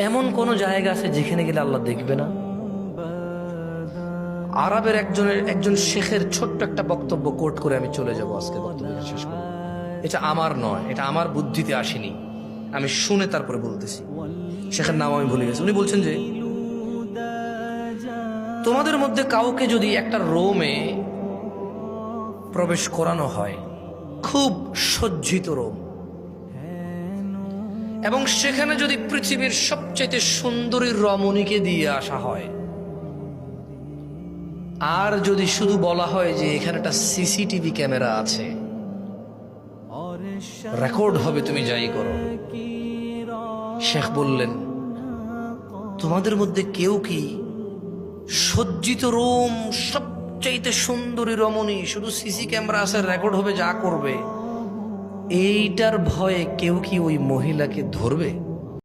এমন কোন জায়গা আছে যেখানে গেলে আল্লাহ দেখবে না? আরবের একজন শেখের ছোট্ট একটা বক্তব্য কোট করে আমি চলে যাব, আজকে বক্তব্য শেষ করব। এটা আমার নয়, এটা আমার বুদ্ধিতে আসেনি, আমি শুনে তারপরে বলতেছি। শেখের নাম আমি ভুলে গেছি। উনি বলছেন যে তোমাদের মধ্যে কাউকে যদি একটা রোমে প্রবেশ করানো হয়, খুব সজ্জিত রোম, এবং সেখানে যদি পৃথিবীর সবচেয়ে সুন্দরী রমণীকে দিয়ে আসা হয়, আর যদি শুধু বলা হয় যে এখানে একটা সিসিটিভি ক্যামেরা আছে, রেকর্ড হবে, তুমি যাই করো। শেখ বললেন, তোমাদের মধ্যে কেউ কি সজ্জিত রোম, সবচাইতে সুন্দরী রমণী, শুধু সিসি ক্যামেরা আছে, রেকর্ড হবে, যা করবে, এইটার ভয়ে কেউ কি ওই মহিলাকে ধরবে?